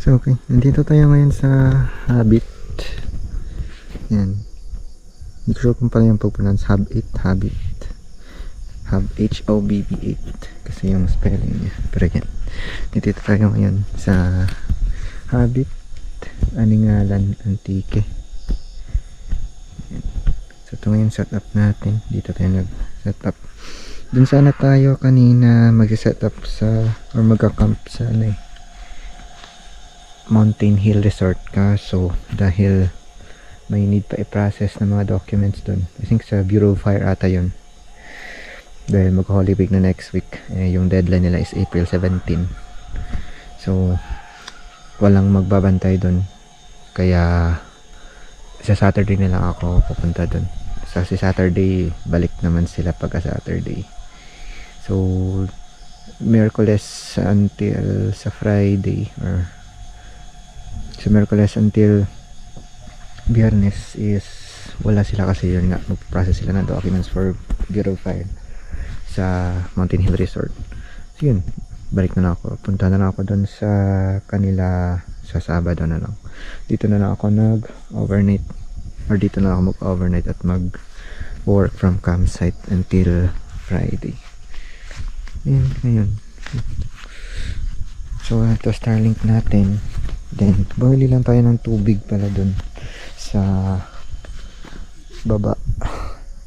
So okay, nandito tayo ngayon sa Habit. Yan. Hindi ko sure kung pala yung pag-pronounce Habit. Hub H-O-B-B-8 kasi yung spelling niya. Pero yan, nandito tayo ngayon sa Habit Aningalan Antique. Yan. So ito ngayon setup natin. Dito tayo nag-setup. Dun sana tayo kanina mag-setup sa or magka-camp sa Mountain Hill Resort, kaso dahil may need pa i-process ng mga documents dun. I think sa Bureau of Fire ata yun. Dahil mag-Holy Week na next week. Yung deadline nila is April 17. So, walang magbabantay dun. Kaya, sa Saturday na lang ako pupunta dun. So, si Saturday, balik naman sila pagka Saturday. So, Miyerkules until sa Friday or sa Miyerkules until Biyernes is wala sila kasi yun nga mag-process sila ng documents for Bureau of Fire sa Mountain Hill Resort. So yun, balik na lang ako, punta na lang ako doon sa kanila sa Sabado na lang. Dito na lang ako nag-overnight or dito na lang ako mag-overnight at mag-work from campsite until Friday. Yun, ngayon. So ito Starlink natin. Then bumili lang tayo ng tubig pala doon sa baba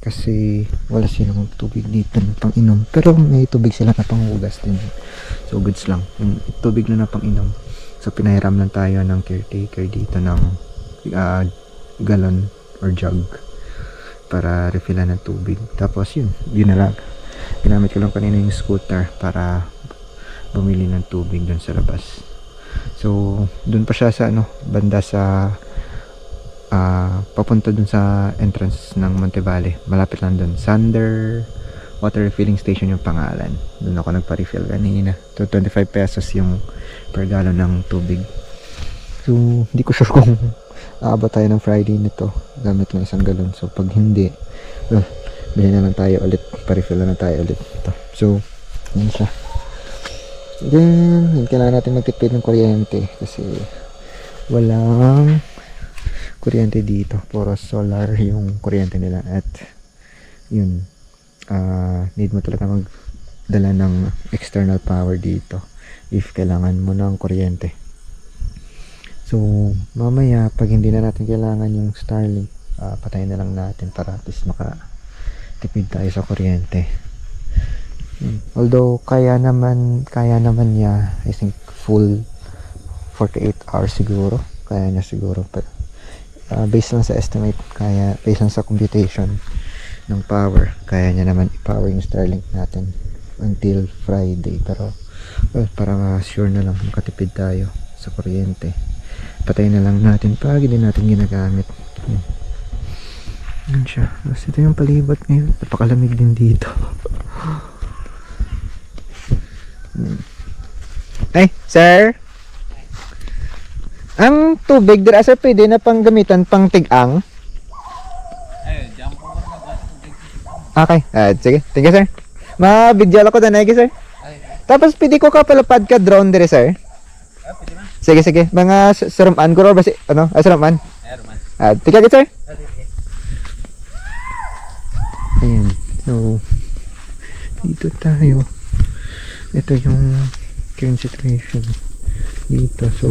kasi wala silang tubig dito na pang inom, pero may tubig sila na panghugas din, so goods lang yung tubig na pang inom. So pinahiram lang tayo ng caretaker dito ng galon or jug para refillan ng tubig. Tapos yun na lang, ginamit ko lang kanina yung scooter para bumili ng tubig dun sa labas. So dun pa siya sa banda sa papunta dun sa entrance ng Montevalle, malapit lang dun. Sander Water Refilling Station yung pangalan. Dun ako nagpa-refill kanina. So 25 pesos yung per gallon ng tubig. So hindi ko sure kung aabot tayo ng Friday nito gamit lang isang galon. So pag hindi, bilhin na lang tayo ulit, pa-refill na lang tayo ulit ito. So yun siya. Then kailangan natin magtipid ng kuryente kasi walang kuryente dito, puro solar yung kuryente nila. At yun, need mo talaga magdala ng external power dito if kailangan mo ng kuryente. So mamaya pag hindi na natin kailangan yung Starlink, patayin na lang natin para at least makatipid tayo sa kuryente. Although kaya naman niya, I think full 48 hours siguro kaya niya siguro, pero based lang sa estimate, based lang sa computation ng power, kaya niya naman i-power yung Starlink natin until Friday. Pero para sure na lang makatipid tayo sa kuryente, patayin na lang natin pag hindi natin ginagamit. Yan siya. Tapos ito yung palibot ngayon, napakalamig din dito. Ay, sir, ang tubig dira sir pwede na pang gamitan pang tigang? Okay, sige, thank you sir. Ma-video ako na sir. Tapos pwede ko ka palapad ka drone dire sir. Sige, mga saraman ko ba si saraman? Tika sir. Ayan, so dito tayo. Ito yung current situation dito. So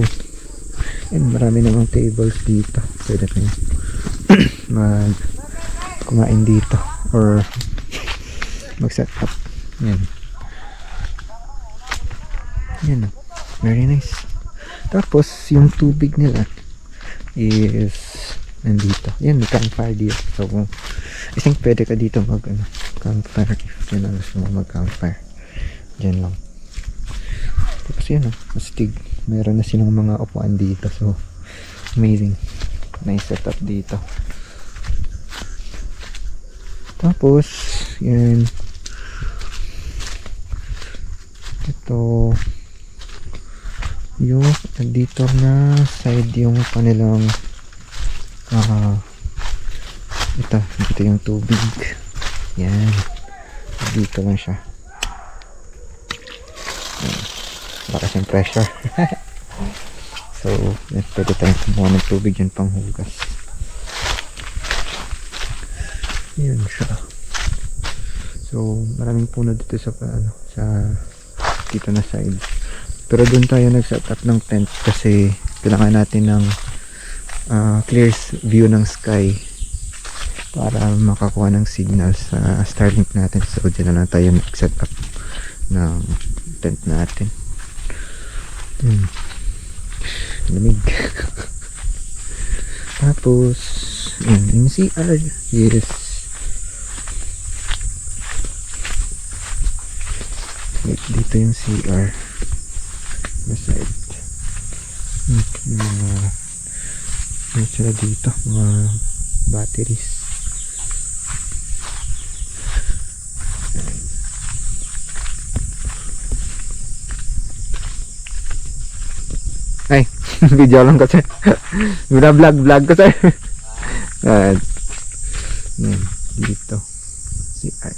marami namang tables dito, pwede kayo kumain dito or mag set up. Yan, very nice. Tapos yung tubig nila is nandito. Yan, may campfire dito. So I think pwede ka dito mag campfire if yun ang gusto mo mag campfire. Diyan lang. Tapos yan mastig. Meron na silang mga upuan dito. So amazing. Nice setup dito. Tapos yan, ito yung dito na side yung kanilang ito yung tubig. Yan, dito lang siya. Lakas yung pressure. So, yan, pwede tayong kumuha ng tubig yan pang hugas. Yun siya. So, maraming puno dito sa dito na side. Pero doon tayo nag-set up ng tent kasi kailangan natin ng clear view ng sky para makakuha ng signal sa Starlink natin. So, dyan na lang tayo nag-set up ng tent natin. Lamig. Tapos, yun, yung CR. Yes. Wait, dito yung CR. Beside. Yung mga sila dito. Mga batteries. Ay, video lang kasi. Vlog kasi. Yan, dito. CR.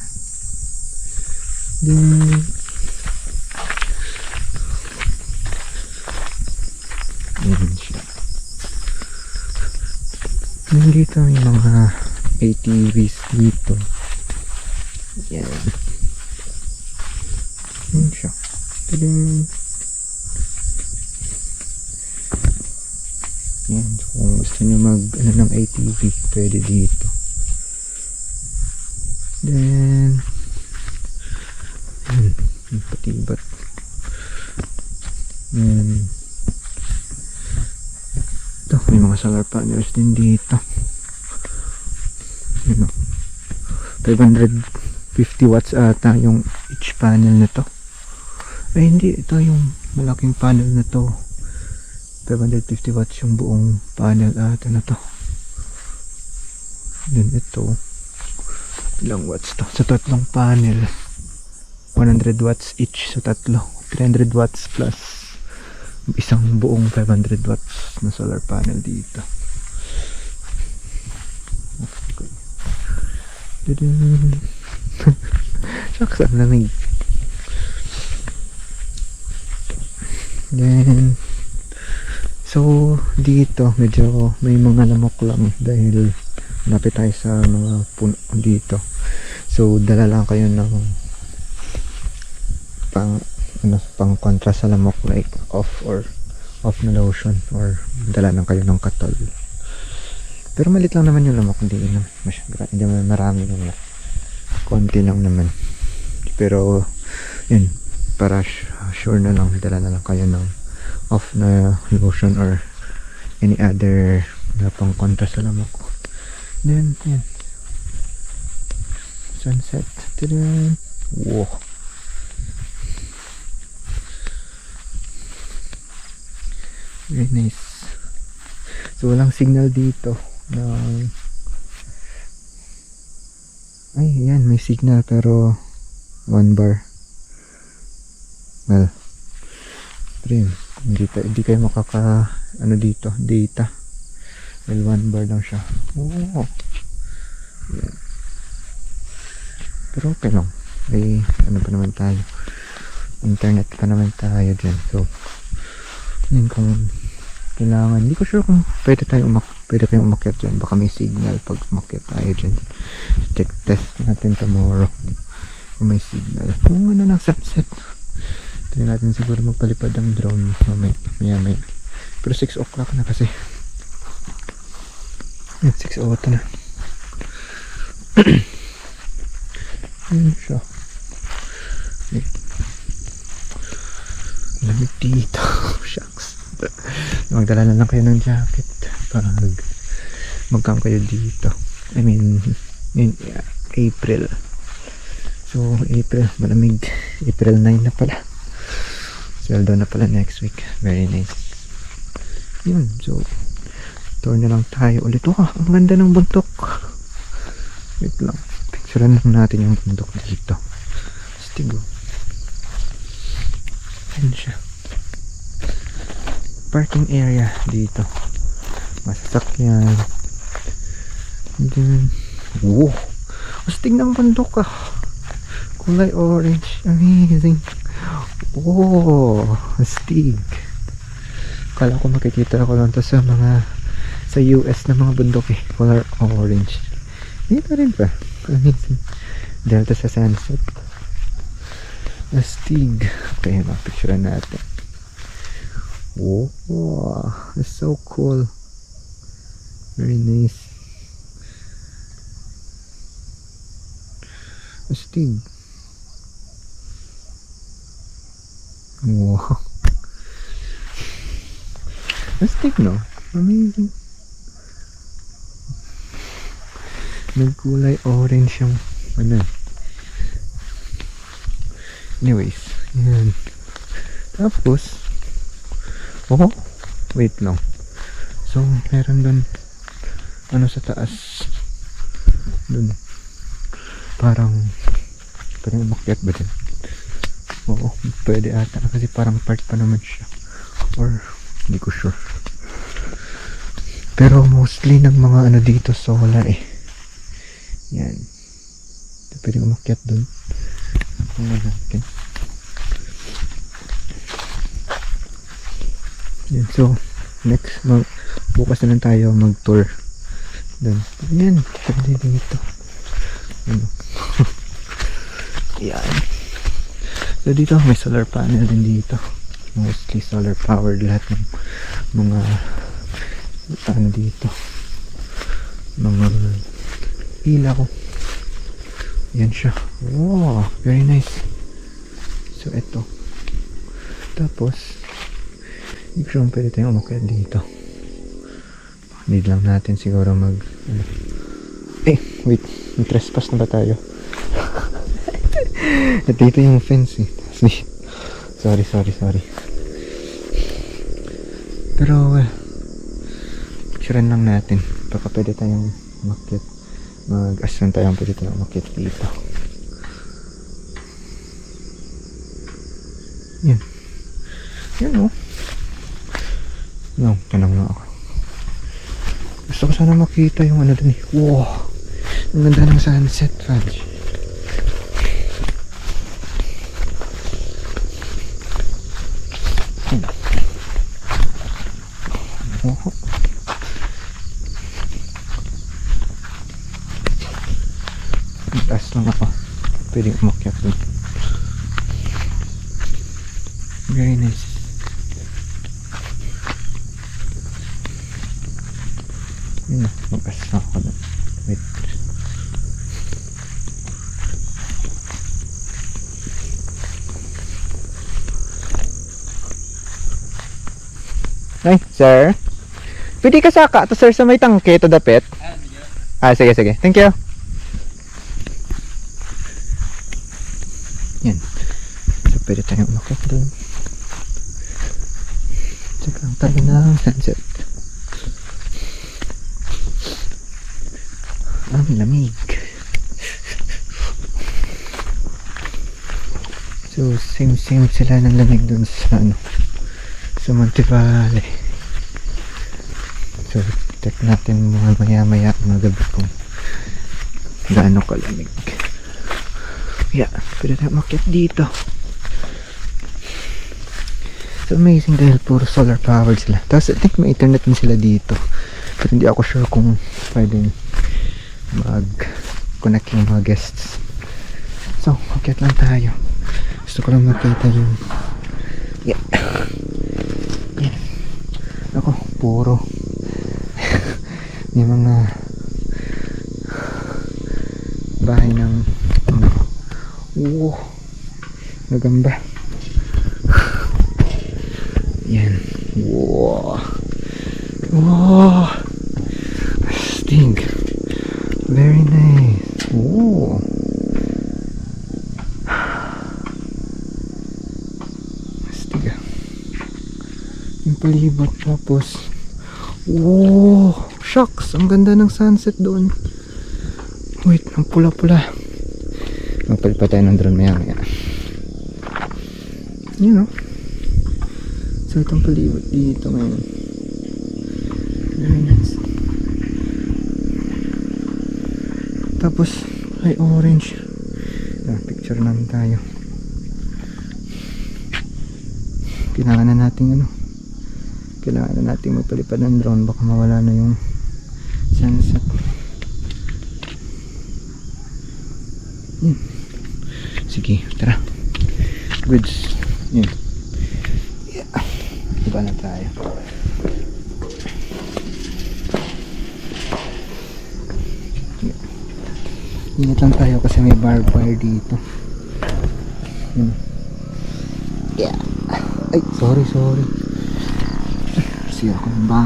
Yan siya. Dito may mga ATVs dito. Yan. Yan siya. Yan. So, kung gusto nyo ng ATV, pwede dito. Then, yung patibat. Yan. Ito, may mga solar panels din dito. Yun o. 550 watts ata yung each panel na to. Ay, hindi. Ito yung malaking panel na to. 550 watts yung buong panel ata na to. Then ito, ilang watts to? Sa tatlong panel, 100 watts each sa tatlo. 300 watts plus isang buong 500 watts na solar panel dito. Shucks, ang lamig. Then so dito medyo may mga lamok lang dahil malapit tayo sa mga puno dito. So dala lang kayo ng pang kontra sa lamok, like off na lotion, or dala lang kayo ng katol. Pero malit lang naman yung lamok, hindi naman marami naman, konti lang naman. Pero yun, para sure na lang, dala na lang kayo ng off na lotion or any other na pang kontra sa lamok. Then yan, sunset. Wow, very nice. So walang signal dito ng ay yan, may signal pero 1 bar. Well, hindi kayo makaka dito data, well 1 bar lang siya. Oo. Yan. Pero okay lang, ay pa naman tayo, internet pa naman tayo dyan. So yun, kung kailangan, hindi ko sure kung pwede kayong umakyat dyan, baka may signal pag umakyat tayo dyan. Check test natin tomorrow kung may signal. Kung ng sunset, ito natin siguro magpalipad ang drone maya. Pero 6 o'clock na kasi. Yan, 6:08 na. Yan siya. Lamig dito. Shucks. Magdala na lang kayo ng jacket pag mag-camp kayo dito. I mean in April. So April, malamig. April 9 na pala. Sweldo na pala next week. Very nice. Yun, so tour na lang tayo ulit. Ang ganda ng bundok. Wait lang, picturean lang natin yung bundok dito. Stigo. Yan siya. Parking area dito. Masasakyan. Then, wow, astig ng bundok kulay orange. Amazing. Oh, astig. Kala ko makikita ko lang to sa mga sa US na mga bundok eh. Color orange. Dito rin pa. Amazing. Delta sa sunset. Astig. Okay, mapicture natin. Wow, it's so cool. Very nice. Astig. Wow. Astig, no? Amazing. Nagkulay orange yung ano. Anyways, yan. Tapos, oh, wait lang. So, meron dun, ano sa taas, dun, parang umakyat ba dun? Oo, pwede ata kasi parang part pa naman siya. Or, hindi ko sure. Pero mostly ng mga ano dito solar eh. Yan. Pwede umakyat dun. Okay. Yan, so next bukas na lang tayo mag tour dun. Yan, pwede dito. Ano? Yan. So dito may solar panel din dito. Mostly solar powered lahat ng mga ano dito. Mga pila ko. Yan siya. Wow, very nice. So ito. Tapos hindi ko sure pwede tayong umakyat dito. Need lang natin siguro mag ano. Wait, trespass na ba tayo? At dito yung fence eh. Sorry. Pero picturean lang natin. Baka pwede tayong umakyat. Mag-aslan tayong pwede tayong umakyat dito. Yan o. No, tanong na ako. Gusto ko sana makita yung ano dun eh. Wow, ang ganda ng sunset, Fudge. Taas lang ako. Pwedeng umakyat dun. Very nice. Yun na, mag-as na ako dun. Wait. Ay, sir. Pwede ka saka to sir sa may tangke to dapit? Sige. Thank you. Yan. So, pwede tayong umakyat dun. Check lang tayo ng sunset. Ang lamig. So, same sila ng lamig dun sa ano, sa Monte Valley. So, check natin maya mga gabi kung gaano kalamig. Yeah, pwede tayo umakyat dito. It's amazing dahil puro solar powered sila. Tapos I think may internet din sila dito. Pero hindi ako sure kung pwedeng mag-connect yung mga guests. So, umakyat lang tayo. Gusto ko lang makita yung yan. Ako, puro may mga bahay ng nagamba. Yan. Wow, astig. Very nice. Astig ah. Yung palibot. Tapos shucks, ang ganda ng sunset doon. Wait, ang pula-pula. Magpalit pa tayo ng drone maya. You know. So itong palibot dito ngayon. Very nice. Tapos ay orange. Picture namin tayo. kailangan na natin magpalipad ng drone, baka mawala na yung sunset. Sige, tara. Goods. Yun. Yeah. Iba na tayo. Ingat lang tayo kasi may barbed wire dito. Yun. Yeah. Ay, sorry. Sira ko na ba?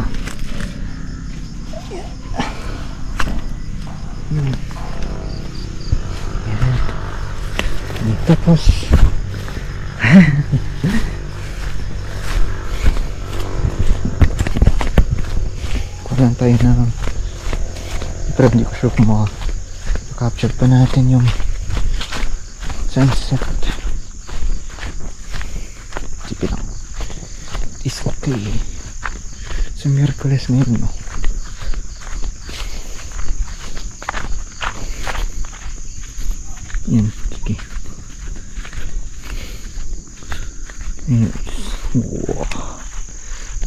Yeah. Tapos kulang tayo na, pero hindi ko sure kung capture pa natin yung sunset. Sige lang, it's okay. So Miyerkules ngayon, no? Yan, sige. Wow,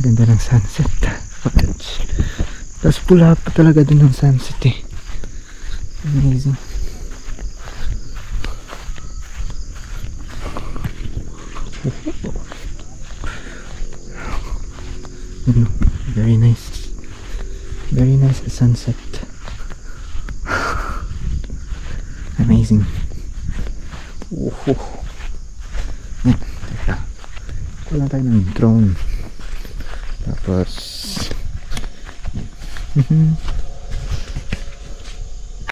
ganda ng sunset. Tapos pula pa talaga dun ng sunset eh. Amazing. Very nice. Very nice sunset. Amazing. Teka, wala tayo ng drone. Tapos